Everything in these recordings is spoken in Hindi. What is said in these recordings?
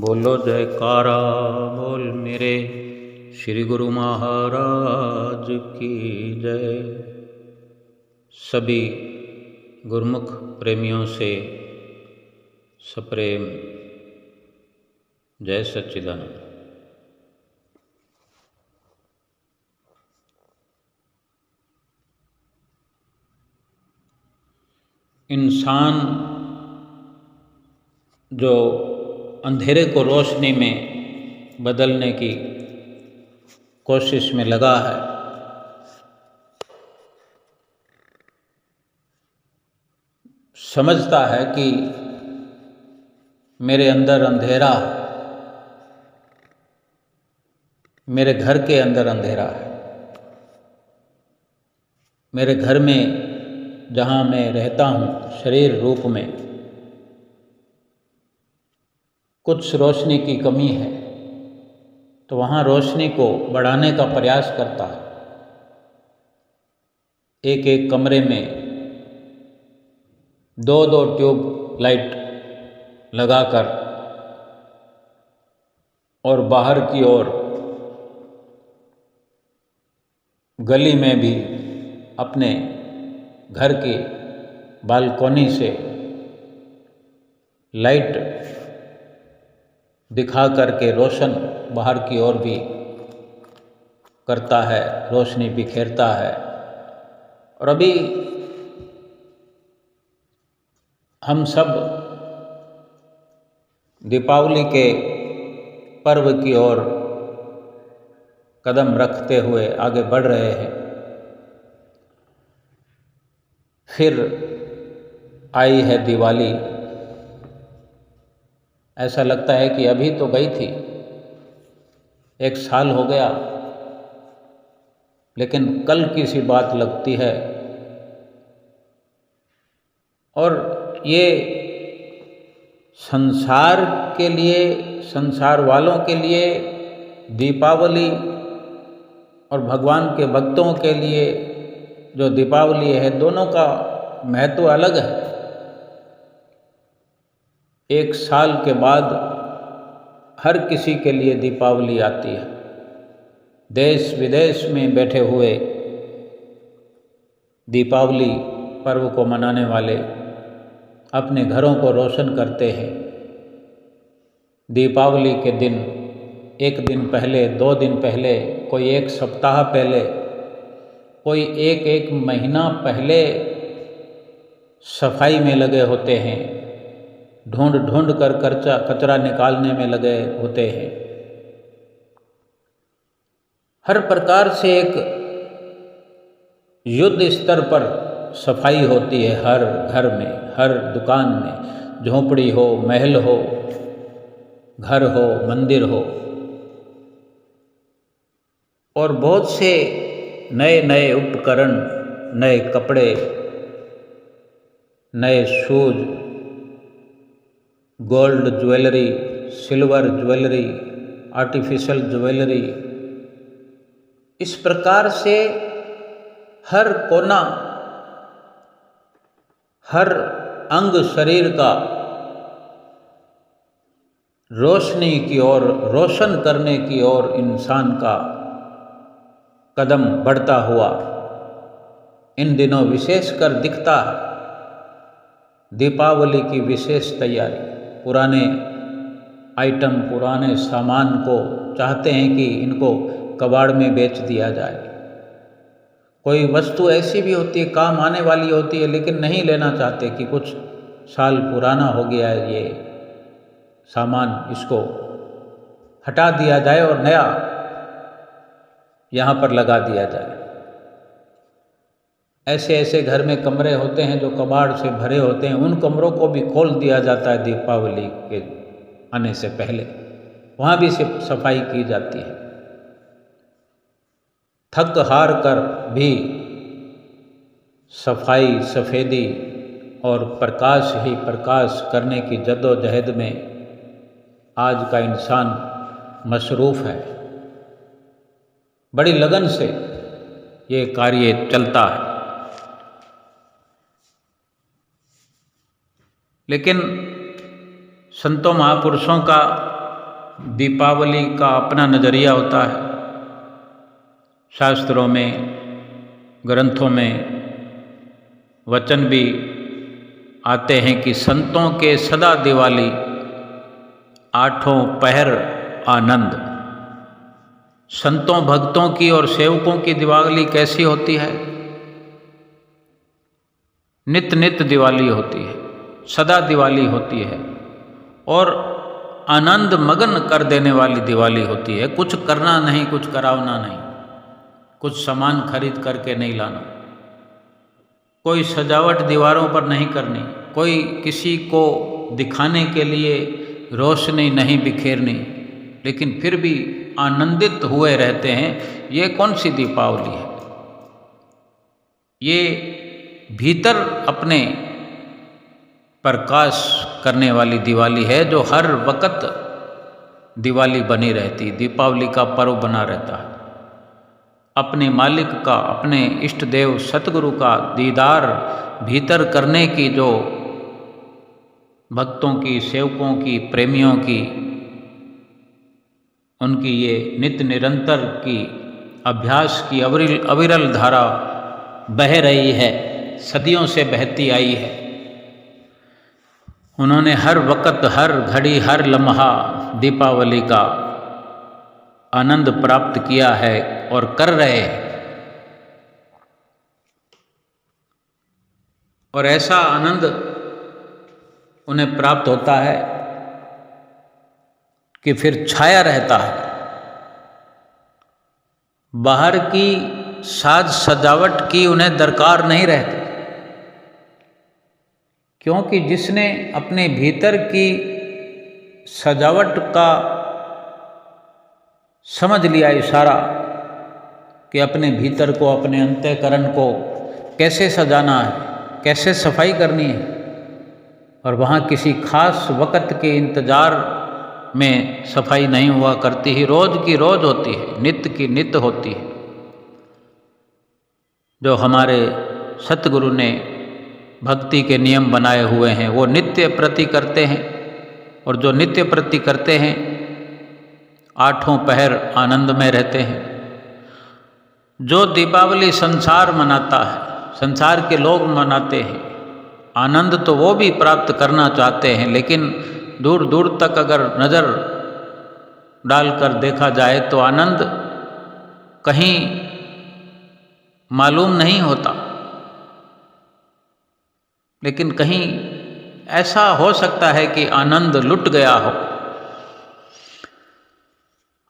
बोलो जयकारा बोल मेरे श्री गुरु महाराज की जय। सभी गुरुमुख प्रेमियों से सप्रेम जय सच्चिदानंद। इंसान जो अंधेरे को रोशनी में बदलने की कोशिश में लगा है, समझता है कि मेरे अंदर अंधेरा है, मेरे घर के अंदर अंधेरा है, मेरे घर में जहाँ मैं रहता हूँ शरीर रूप में कुछ रोशनी की कमी है, तो वहाँ रोशनी को बढ़ाने का प्रयास करता है। एक एक कमरे में दो दो ट्यूब लाइट लगाकर और बाहर की ओर गली में भी अपने घर की बालकोनी से लाइट दिखा करके रोशन बाहर की ओर भी करता है, रोशनी बिखेरता है। और अभी हम सब दीपावली के पर्व की ओर कदम रखते हुए आगे बढ़ रहे हैं। फिर आई है दिवाली। ऐसा लगता है कि अभी तो गई थी, एक साल हो गया, लेकिन कल की सी बात लगती है। और ये संसार के लिए, संसार वालों के लिए दीपावली और भगवान के भक्तों के लिए जो दीपावली है, दोनों का महत्व अलग है। एक साल के बाद हर किसी के लिए दीपावली आती है। देश विदेश में बैठे हुए दीपावली पर्व को मनाने वाले अपने घरों को रोशन करते हैं। दीपावली के दिन एक दिन पहले, 2 दिन पहले, कोई एक सप्ताह पहले, कोई एक महीना पहले सफाई में लगे होते हैं, ढूंढ ढूंढ कर कचरा निकालने में लगे होते हैं। हर प्रकार से एक युद्ध स्तर पर सफाई होती है। हर घर में, हर दुकान में, झोंपड़ी हो, महल हो, घर हो, मंदिर हो, और बहुत से नए नए उपकरण, नए कपड़े, नए shoes, gold jewellery, silver jewellery, artificial jewellery, इस प्रकार से हर कोना, हर अंग शरीर का रोशनी की ओर, रोशन करने की ओर इंसान का कदम बढ़ता हुआ इन दिनों विशेषकर दिखता है। दीपावली की विशेष तैयारी, पुराने आइटम, पुराने सामान को चाहते हैं कि इनको कबाड़ में बेच दिया जाए। कोई वस्तु ऐसी भी होती है, काम आने वाली होती है, लेकिन नहीं लेना चाहते कि कुछ साल पुराना हो गया है ये सामान, इसको हटा दिया जाए और नया यहाँ पर लगा दिया जाए। ऐसे ऐसे घर में कमरे होते हैं जो कबाड़ से भरे होते हैं, उन कमरों को भी खोल दिया जाता है दीपावली के आने से पहले, वहाँ भी सफाई की जाती है। थक हार कर भी सफाई, सफ़ेदी और प्रकाश ही प्रकाश करने की जद्दोजहद में आज का इंसान मशरूफ़ है। बड़ी लगन से ये कार्य चलता है। लेकिन संतों महापुरुषों का दीपावली का अपना नज़रिया होता है। शास्त्रों में, ग्रंथों में वचन भी आते हैं कि संतों के सदा दिवाली, आठों पहर आनंद। संतों, भक्तों की और सेवकों की दिवाली कैसी होती है? नित्य नित्य दिवाली होती है, सदा दिवाली होती है और आनंद मगन कर देने वाली दिवाली होती है। कुछ करना नहीं, कुछ करावना नहीं, कुछ सामान खरीद करके नहीं लाना, कोई सजावट दीवारों पर नहीं करनी, कोई किसी को दिखाने के लिए रोशनी नहीं बिखेरनी, लेकिन फिर भी आनंदित हुए रहते हैं। ये कौन सी दीपावली है? ये भीतर अपने प्रकाश करने वाली दिवाली है, जो हर वक्त दिवाली बनी रहती, दीपावली का पर्व बना रहता है। अपने मालिक का, अपने इष्ट देव सतगुरु का दीदार भीतर करने की जो भक्तों की, सेवकों की, प्रेमियों की, उनकी ये नित्य निरंतर की अभ्यास की अविरल धारा बह रही है, सदियों से बहती आई है। उन्होंने हर वक्त, हर घड़ी, हर लम्हा दीपावली का आनंद प्राप्त किया है और कर रहे हैं। और ऐसा आनंद उन्हें प्राप्त होता है कि फिर छाया रहता है। बाहर की साज सजावट की उन्हें दरकार नहीं रहती, क्योंकि जिसने अपने भीतर की सजावट का समझ लिया इशारा कि अपने भीतर को, अपने अंतःकरण को कैसे सजाना है, कैसे सफाई करनी है, और वहाँ किसी खास वक़्त के इंतज़ार में सफाई नहीं हुआ करती ही, रोज़ की रोज़ होती है, नित्य की नित्य होती है। जो हमारे सतगुरु ने भक्ति के नियम बनाए हुए हैं वो नित्य प्रति करते हैं, और जो नित्य प्रति करते हैं आठों पहर आनंद में रहते हैं। जो दीपावली संसार मनाता है, संसार के लोग मनाते हैं, आनंद तो वो भी प्राप्त करना चाहते हैं, लेकिन दूर दूर तक अगर नज़र डालकर देखा जाए तो आनंद कहीं मालूम नहीं होता। लेकिन कहीं ऐसा हो सकता है कि आनंद लुट गया हो,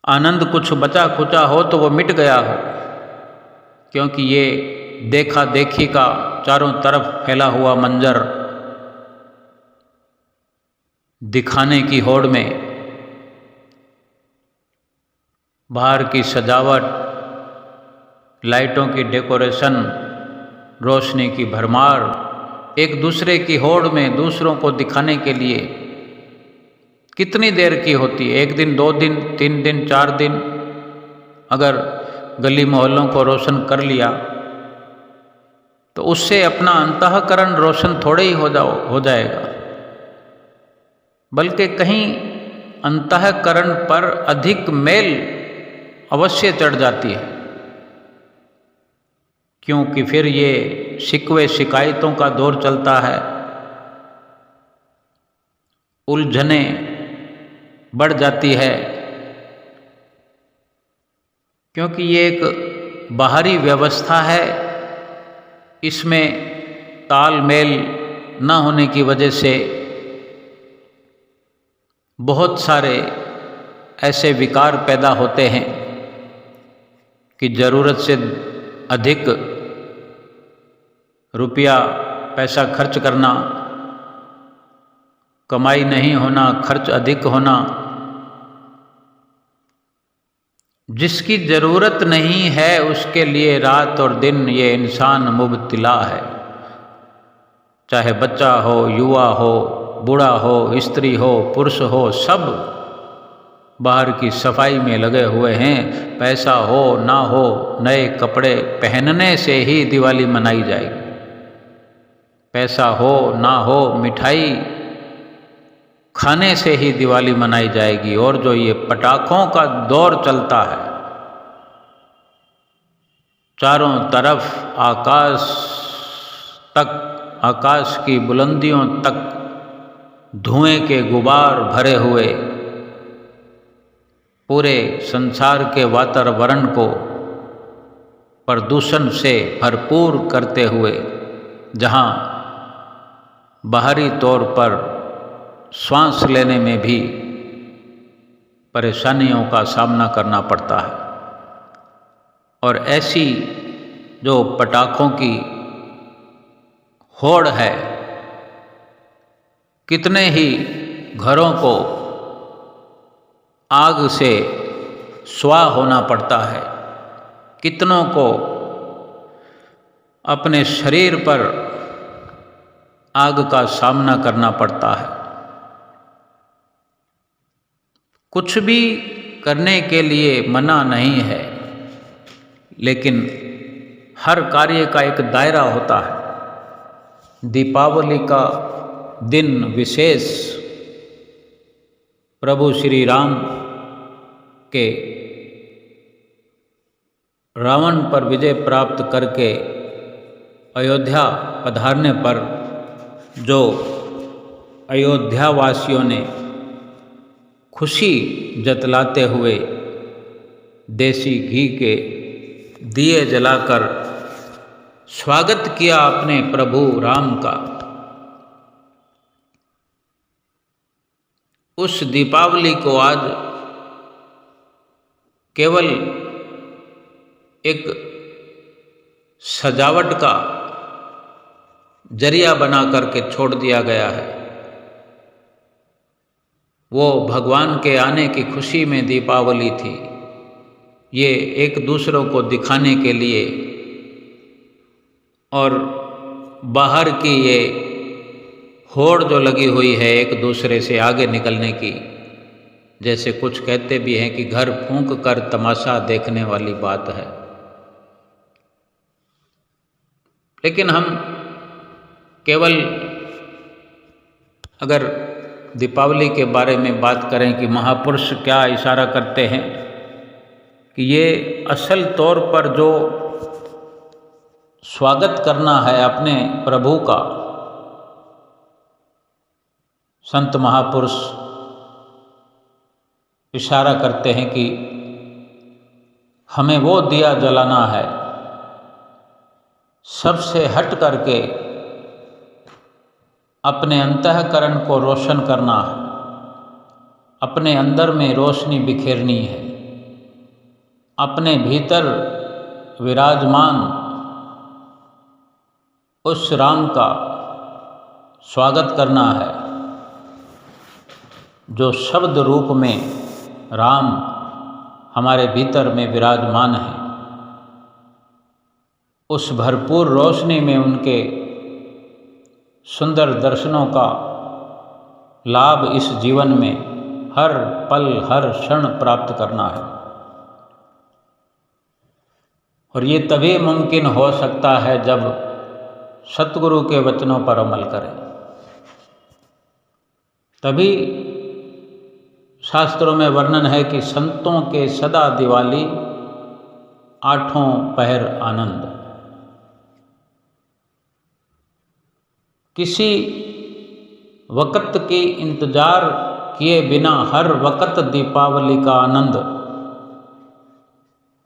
आनंद कुछ बचा खुचा हो तो वो मिट गया हो, क्योंकि ये देखा देखी का चारों तरफ फैला हुआ मंजर, दिखाने की होड़ में बाहर की सजावट, लाइटों की डेकोरेशन, रोशनी की भरमार, एक दूसरे की होड़ में दूसरों को दिखाने के लिए कितनी देर की होती है? 1 दिन, 2 दिन, 3 दिन, 4 दिन। अगर गली मोहल्लों को रोशन कर लिया तो उससे अपना अंतःकरण रोशन थोड़े ही हो जाएगा, बल्कि कहीं अंतःकरण पर अधिक मैल अवश्य चढ़ जाती है, क्योंकि फिर ये शिकवे शिकायतों का दौर चलता है, उलझने बढ़ जाती है, क्योंकि ये एक बाहरी व्यवस्था है, इसमें तालमेल न होने की वजह से बहुत सारे ऐसे विकार पैदा होते हैं कि ज़रूरत से अधिक रुपया पैसा खर्च करना, कमाई नहीं होना, खर्च अधिक होना, जिसकी ज़रूरत नहीं है उसके लिए रात और दिन ये इंसान मुब्तला है। चाहे बच्चा हो, युवा हो, बूढ़ा हो, स्त्री हो, पुरुष हो, सब बाहर की सफाई में लगे हुए हैं। पैसा हो ना हो, नए कपड़े पहनने से ही दिवाली मनाई जाएगी। पैसा हो ना हो, मिठाई खाने से ही दिवाली मनाई जाएगी। और जो ये पटाखों का दौर चलता है, चारों तरफ आकाश की बुलंदियों तक धुएं के गुबार भरे हुए पूरे संसार के वातावरण को प्रदूषण से भरपूर करते हुए, जहाँ बाहरी तौर पर श्वास लेने में भी परेशानियों का सामना करना पड़ता है। और ऐसी जो पटाखों की होड़ है, कितने ही घरों को आग से स्वाह होना पड़ता है, कितनों को अपने शरीर पर आग का सामना करना पड़ता है। कुछ भी करने के लिए मना नहीं है, लेकिन हर कार्य का एक दायरा होता है। दीपावली का दिन विशेष प्रभु श्री राम के रावण पर विजय प्राप्त करके अयोध्या पधारने पर जो अयोध्या वासियों ने खुशी जतलाते हुए देसी घी के दिए जलाकर स्वागत किया अपने प्रभु राम का, उस दीपावली को आज केवल एक सजावट का जरिया बना करके छोड़ दिया गया है। वो भगवान के आने की खुशी में दीपावली थी। ये एक दूसरों को दिखाने के लिए और बाहर की ये होड़ जो लगी हुई है एक दूसरे से आगे निकलने की, जैसे कुछ कहते भी हैं कि घर फूंक कर तमाशा देखने वाली बात है। लेकिन हम केवल अगर दीपावली के बारे में बात करें कि महापुरुष क्या इशारा करते हैं कि ये असल तौर पर जो स्वागत करना है अपने प्रभु का, संत महापुरुष इशारा करते हैं कि हमें वो दिया जलाना है, सबसे हट करके अपने अंतःकरण को रोशन करना है, अपने अंदर में रोशनी बिखेरनी है, अपने भीतर विराजमान उस राम का स्वागत करना है जो शब्द रूप में राम हमारे भीतर में विराजमान है। उस भरपूर रोशनी में उनके सुंदर दर्शनों का लाभ इस जीवन में हर पल हर क्षण प्राप्त करना है। और ये तभी मुमकिन हो सकता है जब सतगुरु के वचनों पर अमल करें। तभी शास्त्रों में वर्णन है कि संतों के सदा दिवाली, आठों पहर आनंद। किसी वक़्त की इंतजार किए बिना हर वक़्त दीपावली का आनंद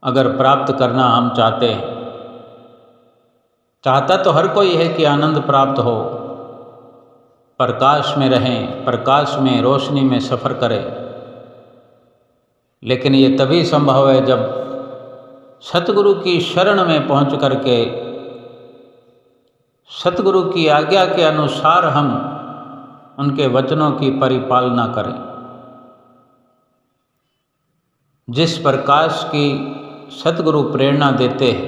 अगर प्राप्त करना हम चाहते हैं, चाहता तो हर कोई है कि आनंद प्राप्त हो, प्रकाश में रहें, प्रकाश में रोशनी में सफ़र करें। लेकिन ये तभी संभव है जब सतगुरु की शरण में पहुंच करके सतगुरु की आज्ञा के अनुसार हम उनके वचनों की परिपालना करें। जिस प्रकाश की सतगुरु प्रेरणा देते हैं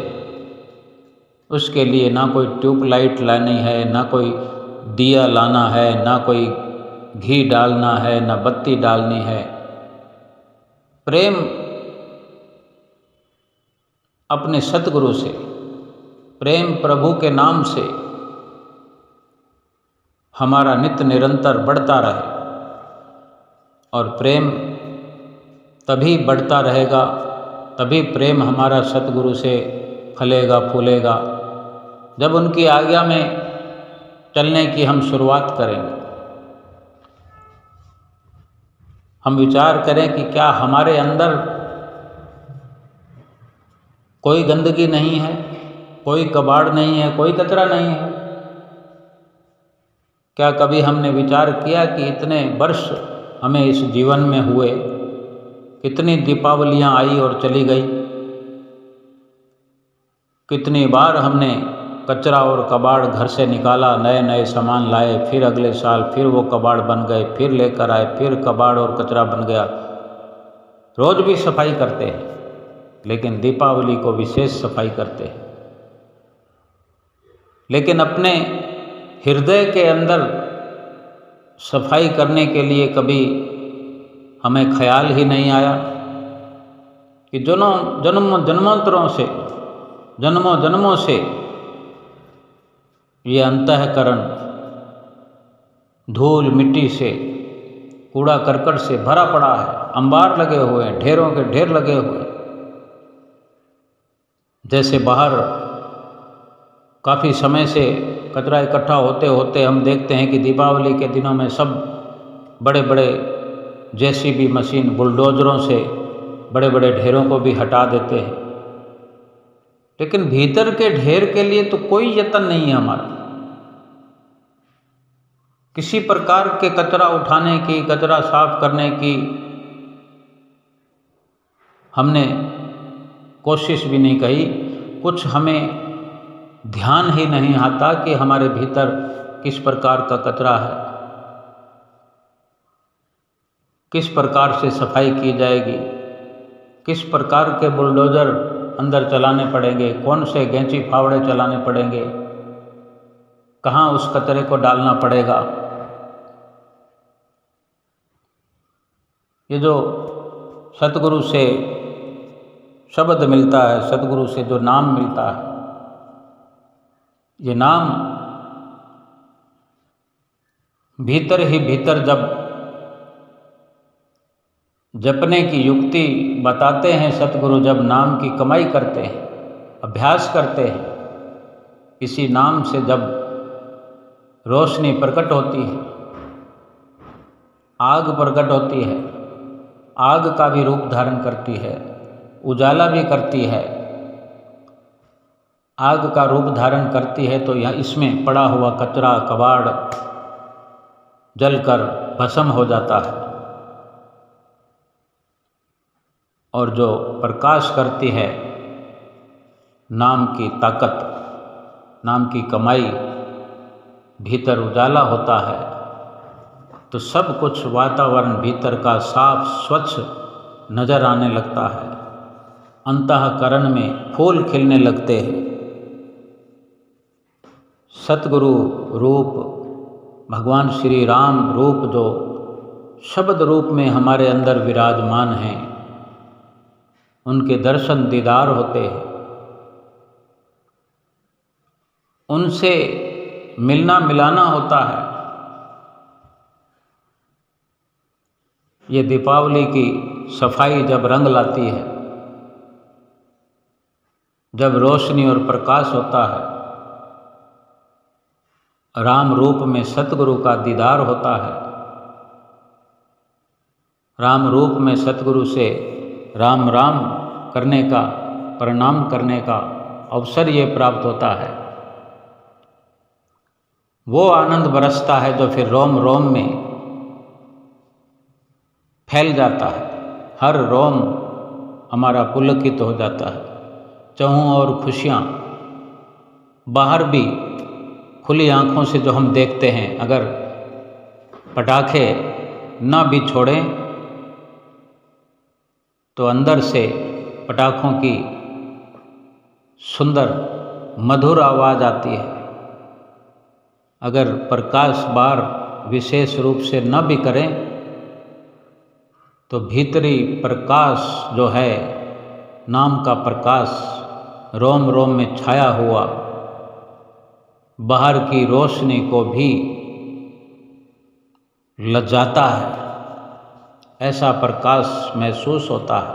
उसके लिए ना कोई ट्यूबलाइट लानी है, ना कोई दिया लाना है, ना कोई घी डालना है, ना बत्ती डालनी है। प्रेम अपने सतगुरु से, प्रेम प्रभु के नाम से हमारा नित्य निरंतर बढ़ता रहे। और प्रेम तभी बढ़ता रहेगा, तभी प्रेम हमारा सतगुरु से फलेगा फूलेगा जब उनकी आज्ञा में चलने की हम शुरुआत करेंगे। हम विचार करें कि क्या हमारे अंदर कोई गंदगी नहीं है, कोई कबाड़ नहीं है, कोई कचरा नहीं है। क्या कभी हमने विचार किया कि इतने वर्ष हमें इस जीवन में हुए, कितनी दीपावलियां आई और चली गई, कितनी बार हमने कचरा और कबाड़ घर से निकाला, नए नए सामान लाए, फिर अगले साल फिर वो कबाड़ बन गए, फिर लेकर आए, फिर कबाड़ और कचरा बन गया। रोज भी सफाई करते हैं, लेकिन दीपावली को विशेष सफाई करते हैं। लेकिन अपने हृदय के अंदर सफाई करने के लिए कभी हमें ख्याल ही नहीं आया कि जन्मों जन्मों से ये अंतःकरण धूल मिट्टी से, कूड़ा करकट से भरा पड़ा है, अंबार लगे हुए हैं, ढेरों के ढेर लगे हुए हैं। जैसे बाहर काफ़ी समय से कचरा इकट्ठा होते होते हम देखते हैं कि दीपावली के दिनों में सब बड़े बड़े जेसीबी मशीन बुलडोजरों से बड़े बड़े ढेरों को भी हटा देते हैं, लेकिन भीतर के ढेर के लिए तो कोई यत्न नहीं है हमारा। किसी प्रकार के कचरा उठाने की, कचरा साफ करने की हमने कोशिश भी नहीं कही। कुछ हमें ध्यान ही नहीं आता कि हमारे भीतर किस प्रकार का कचरा है, किस प्रकार से सफाई की जाएगी, किस प्रकार के बुलडोजर अंदर चलाने पड़ेंगे, कौन से गैंची फावड़े चलाने पड़ेंगे, कहाँ उस कचरे को डालना पड़ेगा। ये जो सतगुरु से शब्द मिलता है, सतगुरु से जो नाम मिलता है, ये नाम भीतर ही भीतर जब जपने की युक्ति बताते हैं सतगुरु, जब नाम की कमाई करते हैं, अभ्यास करते हैं, इसी नाम से जब रोशनी प्रकट होती है, आग प्रकट होती है, आग का भी रूप धारण करती है, उजाला भी करती है, आग का रूप धारण करती है, तो यह इसमें पड़ा हुआ कचरा कबाड़ जलकर भस्म हो जाता है। और जो प्रकाश करती है नाम की ताकत, नाम की कमाई, भीतर उजाला होता है, तो सब कुछ वातावरण भीतर का साफ स्वच्छ नजर आने लगता है। अंतःकरण में फूल खिलने लगते हैं। सतगुरु रूप भगवान श्री राम रूप जो शब्द रूप में हमारे अंदर विराजमान हैं, उनके दर्शन दीदार होते हैं। उनसे मिलना मिलाना होता है। ये दीपावली की सफाई जब रंग लाती है, जब रोशनी और प्रकाश होता है, राम रूप में सतगुरु का दीदार होता है, राम रूप में सतगुरु से राम राम करने का, प्रणाम करने का अवसर ये प्राप्त होता है। वो आनंद बरसता है जो फिर रोम रोम में फैल जाता है। हर रोम हमारा पुलकित हो जाता है। चहुं और खुशियाँ बाहर भी खुली आँखों से जो हम देखते हैं, अगर पटाखे ना भी छोड़ें तो अंदर से पटाखों की सुंदर मधुर आवाज़ आती है। अगर प्रकाश बार विशेष रूप से न भी करें तो भीतरी प्रकाश जो है, नाम का प्रकाश रोम रोम में छाया हुआ, बाहर की रोशनी को भी लजाता है। ऐसा प्रकाश महसूस होता है,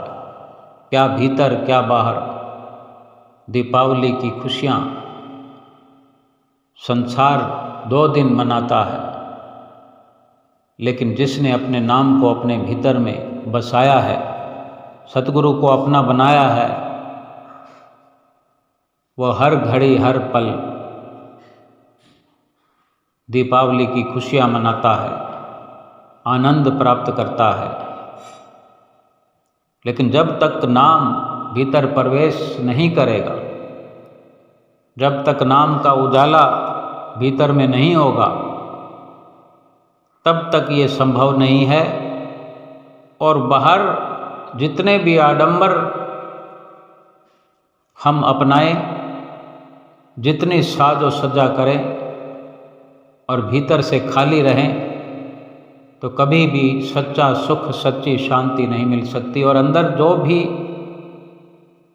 क्या भीतर क्या बाहर। दीपावली की खुशियाँ संसार 2 दिन मनाता है, लेकिन जिसने अपने नाम को अपने भीतर में बसाया है, सतगुरु को अपना बनाया है, वह हर घड़ी हर पल दीपावली की खुशियाँ मनाता है, आनंद प्राप्त करता है। लेकिन जब तक नाम भीतर प्रवेश नहीं करेगा, जब तक नाम का उजाला भीतर में नहीं होगा, तब तक ये संभव नहीं है। और बाहर जितने भी आडंबर हम अपनाएं, जितनी साज सज्जा करें और भीतर से खाली रहें, तो कभी भी सच्चा सुख, सच्ची शांति नहीं मिल सकती। और अंदर जो भी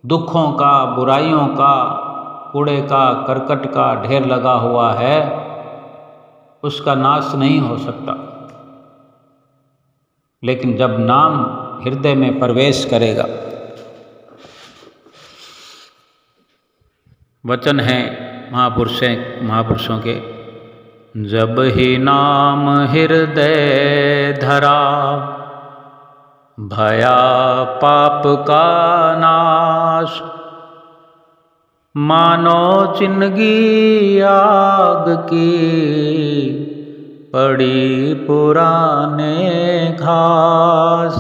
दुखों का, बुराइयों का, कूड़े का, करकट का ढेर लगा हुआ है, उसका नाश नहीं हो सकता। लेकिन जब नाम हृदय में प्रवेश करेगा, वचन है महापुरुषों के, जब ही नाम हृदय धरा, भया पाप का नाश, मानो चिंगी आग की पड़ी पुराने घास।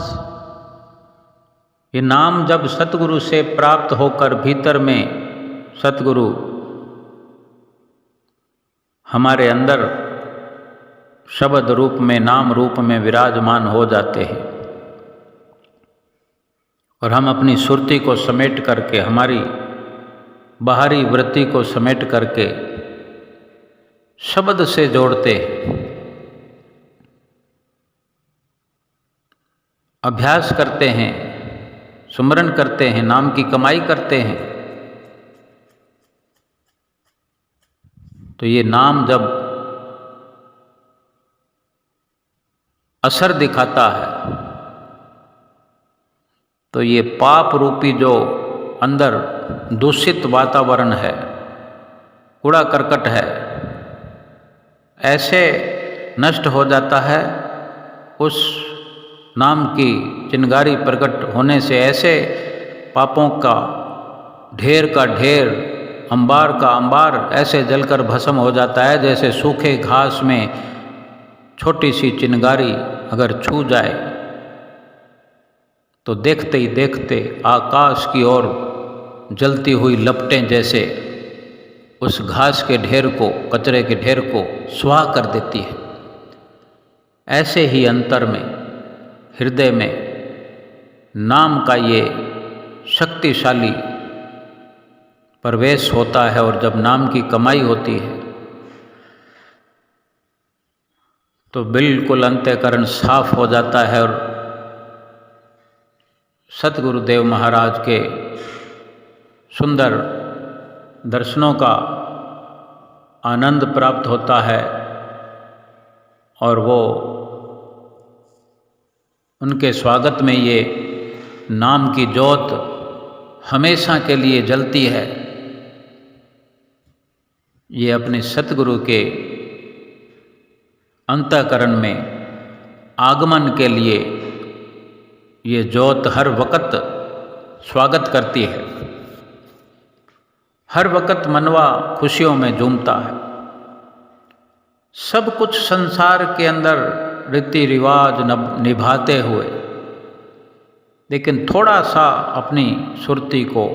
ये नाम जब सतगुरु से प्राप्त होकर भीतर में सतगुरु हमारे अंदर शब्द रूप में, नाम रूप में विराजमान हो जाते हैं, और हम अपनी सुरती को समेट करके, हमारी बाहरी वृत्ति को समेट करके शब्द से जोड़ते हैं, अभ्यास करते हैं, सुमरन करते हैं, नाम की कमाई करते हैं, तो ये नाम जब असर दिखाता है, तो ये पाप रूपी जो अंदर दूषित वातावरण है, कूड़ा करकट है, ऐसे नष्ट हो जाता है। उस नाम की चिंगारी प्रकट होने से ऐसे पापों का ढेर, अंबार का अंबार ऐसे जलकर भस्म हो जाता है, जैसे सूखे घास में छोटी सी चिंगारी अगर छू जाए तो देखते ही देखते आकाश की ओर जलती हुई लपटें जैसे उस घास के ढेर को, कचरे के ढेर को स्वाह कर देती है। ऐसे ही अंतर में, हृदय में नाम का ये शक्तिशाली प्रवेश होता है, और जब नाम की कमाई होती है तो बिल्कुल अंतःकरण साफ हो जाता है, और सतगुरुदेव महाराज के सुंदर दर्शनों का आनंद प्राप्त होता है, और वो उनके स्वागत में ये नाम की ज्योत हमेशा के लिए जलती है। ये अपने सतगुरु के अंतःकरण में आगमन के लिए ये ज्योत हर वक़्त स्वागत करती है, हर वक़्त मनवा खुशियों में झूमता है। सब कुछ संसार के अंदर रीति रिवाज निभाते हुए, लेकिन थोड़ा सा अपनी सुरती को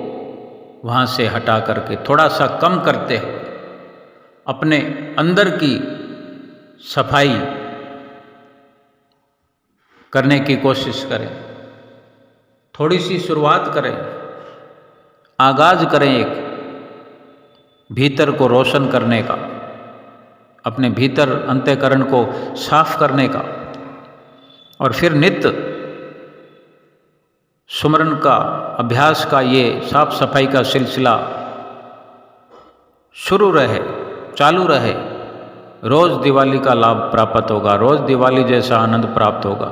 वहाँ से हटा करके, थोड़ा सा कम करते हुए अपने अंदर की सफाई करने की कोशिश करें। थोड़ी सी शुरुआत करें, आगाज करें एक भीतर को रोशन करने का, अपने भीतर अंतःकरण को साफ करने का, और फिर नित्य सुमरन का, अभ्यास का ये साफ सफाई का सिलसिला शुरू रहे, चालू रहे। रोज़ दिवाली का लाभ प्राप्त होगा, रोज़ दिवाली जैसा आनंद प्राप्त होगा।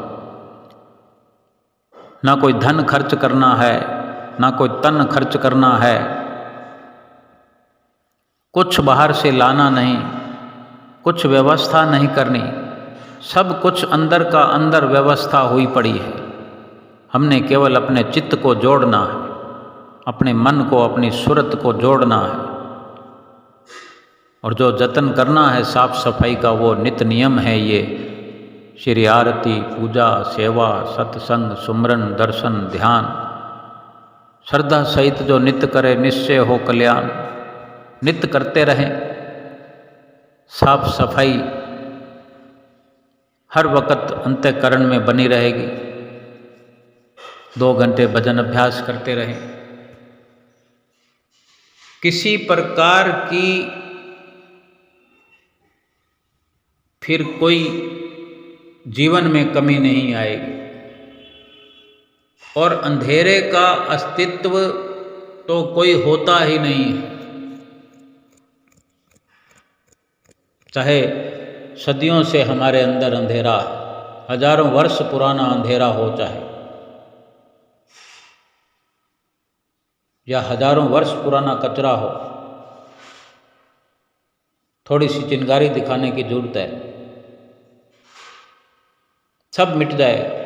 ना कोई धन खर्च करना है, ना कोई तन खर्च करना है, कुछ बाहर से लाना नहीं, कुछ व्यवस्था नहीं करनी, सब कुछ अंदर का अंदर व्यवस्था हुई पड़ी है। हमने केवल अपने चित्त को जोड़ना है, अपने मन को, अपनी सूरत को जोड़ना है, और जो जतन करना है साफ सफाई का वो नित्य नियम है ये श्री आरती, पूजा, सेवा, सत्संग, सुमरन, दर्शन, ध्यान, श्रद्धा सहित जो नित्य करे निश्चय हो कल्याण। नित्य करते रहें, साफ सफाई हर वक्त अंतःकरण में बनी रहेगी। 2 घंटे भजन अभ्यास करते रहें। किसी प्रकार की फिर कोई जीवन में कमी नहीं आएगी, और अंधेरे का अस्तित्व तो कोई होता ही नहीं है। चाहे सदियों से हमारे अंदर अंधेरा, हजारों वर्ष पुराना अंधेरा हो, चाहे या हजारों वर्ष पुराना कचरा हो, थोड़ी सी चिंगारी दिखाने की जरूरत है, सब मिट जाएगा।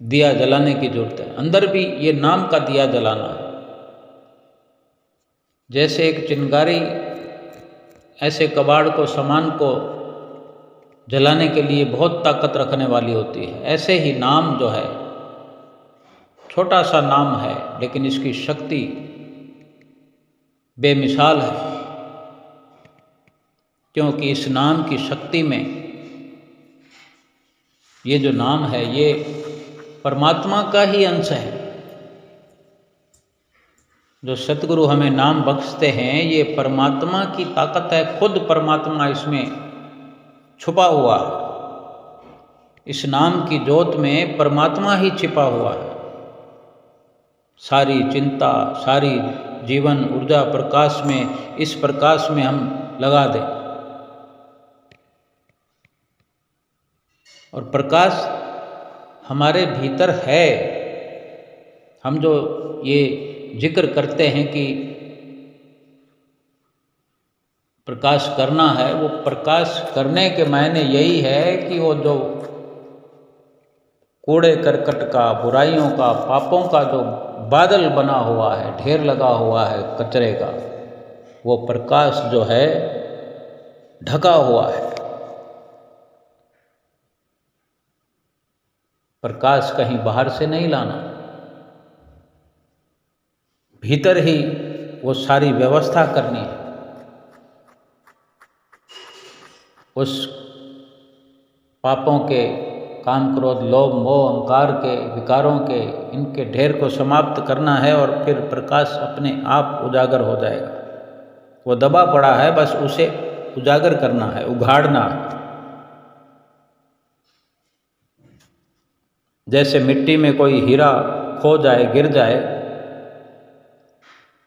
दिया जलाने की जरूरत है, अंदर भी ये नाम का दिया जलाना है। जैसे एक चिंगारी ऐसे कबाड़ को, सामान को जलाने के लिए बहुत ताकत रखने वाली होती है, ऐसे ही नाम जो है छोटा सा नाम है, लेकिन इसकी शक्ति बेमिसाल है, क्योंकि इस नाम की शक्ति में, ये जो नाम है ये परमात्मा का ही अंश है। जो सतगुरु हमें नाम बख्शते हैं ये परमात्मा की ताकत है, खुद परमात्मा इसमें छुपा हुआ है। इस नाम की ज्योत में परमात्मा ही छिपा हुआ है। सारी चिंता, सारी जीवन ऊर्जा प्रकाश में, इस प्रकाश में हम लगा दें, और प्रकाश हमारे भीतर है। हम जो ये जिक्र करते हैं कि प्रकाश करना है, वो प्रकाश करने के मायने यही है कि वो जो कूड़े करकट का, बुराइयों का, पापों का जो बादल बना हुआ है, ढेर लगा हुआ है कचरे का, वो प्रकाश जो है ढका हुआ है। प्रकाश कहीं बाहर से नहीं लाना, भीतर ही वो सारी व्यवस्था करनी है। उस पापों के, काम, क्रोध, लोभ, मोह, अहंकार के, विकारों के, इनके ढेर को समाप्त करना है, और फिर प्रकाश अपने आप उजागर हो जाएगा। वो दबा पड़ा है, बस उसे उजागर करना है, उघाड़ना है। जैसे मिट्टी में कोई हीरा खो जाए, गिर जाए,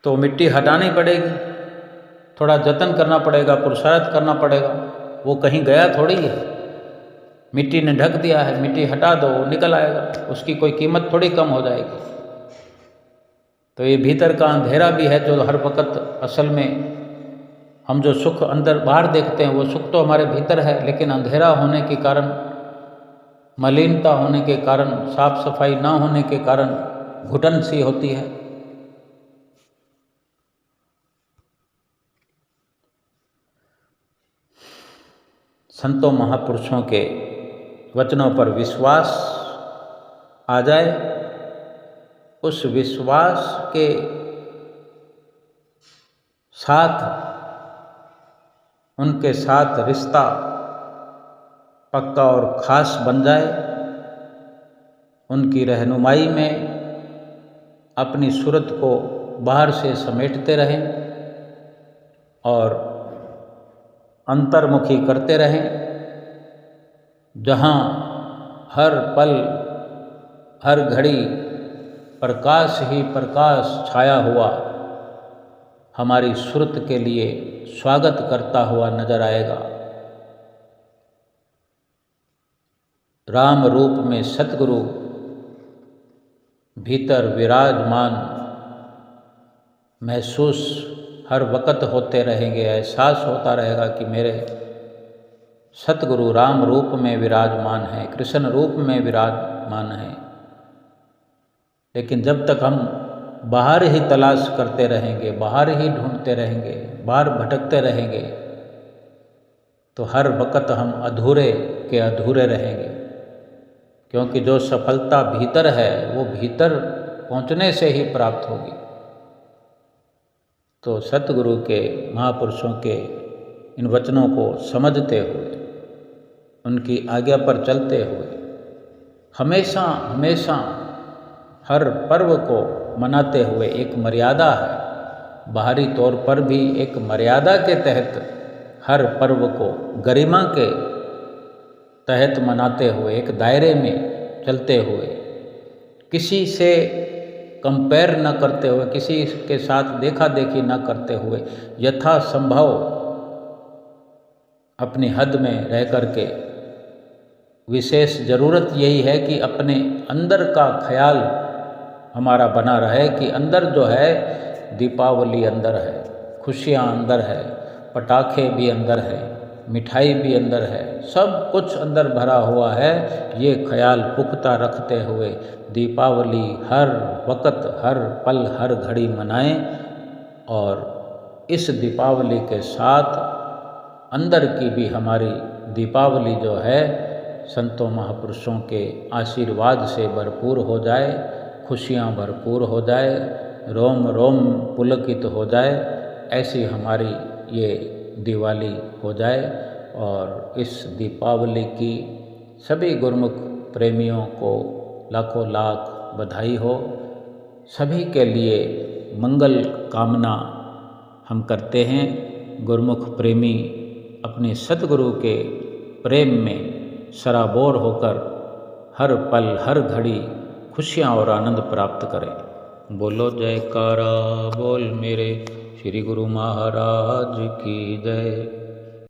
तो मिट्टी हटानी पड़ेगी, थोड़ा जतन करना पड़ेगा, पुरुषार्थ करना पड़ेगा। वो कहीं गया थोड़ी है, मिट्टी ने ढक दिया है, मिट्टी हटा दो, वो निकल आएगा, उसकी कोई कीमत थोड़ी कम हो जाएगी। तो ये भीतर का अंधेरा भी है, जो हर वक्त असल में हम जो सुख अंदर बाहर देखते हैं वो सुख तो हमारे भीतर है, लेकिन अंधेरा होने के कारण, मलिनता होने के कारण, साफ सफाई ना होने के कारण घुटन सी होती है। संतों महापुरुषों के वचनों पर विश्वास आ जाए, उस विश्वास के साथ उनके साथ रिश्ता पक्का और ख़ास बन जाए, उनकी रहनुमाई में अपनी सूरत को बाहर से समेटते रहें और अंतर्मुखी करते रहें, जहाँ हर पल हर घड़ी प्रकाश ही प्रकाश छाया हुआ हमारी सूरत के लिए स्वागत करता हुआ नजर आएगा। राम रूप में सतगुरु भीतर विराजमान महसूस हर वक़्त होते रहेंगे। एहसास होता रहेगा कि मेरे सतगुरु राम रूप में विराजमान है, कृष्ण रूप में विराजमान है। लेकिन जब तक हम बाहर ही तलाश करते रहेंगे, बाहर ही ढूंढते रहेंगे, बाहर भटकते रहेंगे, तो हर वक़्त हम अधूरे के अधूरे रहेंगे। क्योंकि जो सफलता भीतर है वो भीतर पहुंचने से ही प्राप्त होगी। तो सतगुरु के, महापुरुषों के इन वचनों को समझते हुए, उनकी आज्ञा पर चलते हुए, हमेशा हमेशा हर पर्व को मनाते हुए, एक मर्यादा है, बाहरी तौर पर भी एक मर्यादा के तहत हर पर्व को गरिमा के तहत मनाते हुए, एक दायरे में चलते हुए, किसी से कंपेयर न करते हुए, किसी के साथ देखा देखी न करते हुए, यथासंभव अपनी हद में रह कर के, विशेष ज़रूरत यही है कि अपने अंदर का ख्याल हमारा बना रहे कि अंदर जो है दीपावली अंदर है, खुशियाँ अंदर है, पटाखे भी अंदर है, मिठाई भी अंदर है, सब कुछ अंदर भरा हुआ है। ये ख्याल पुख्ता रखते हुए दीपावली हर वक़्त, हर पल, हर घड़ी मनाएं। और इस दीपावली के साथ अंदर की भी हमारी दीपावली जो है संतों महापुरुषों के आशीर्वाद से भरपूर हो जाए, खुशियाँ भरपूर हो जाए, रोम रोम पुलकित हो जाए। ऐसी हमारी ये दिवाली हो जाए। और इस दीपावली की सभी गुरमुख प्रेमियों को लाखों लाख बधाई हो। सभी के लिए मंगल कामना हम करते हैं। गुरमुख प्रेमी अपने सतगुरु के प्रेम में सराबोर होकर हर पल, हर घड़ी खुशियाँ और आनंद प्राप्त करें। बोलो जयकारा बोल मेरे श्री गुरु महाराज की जय।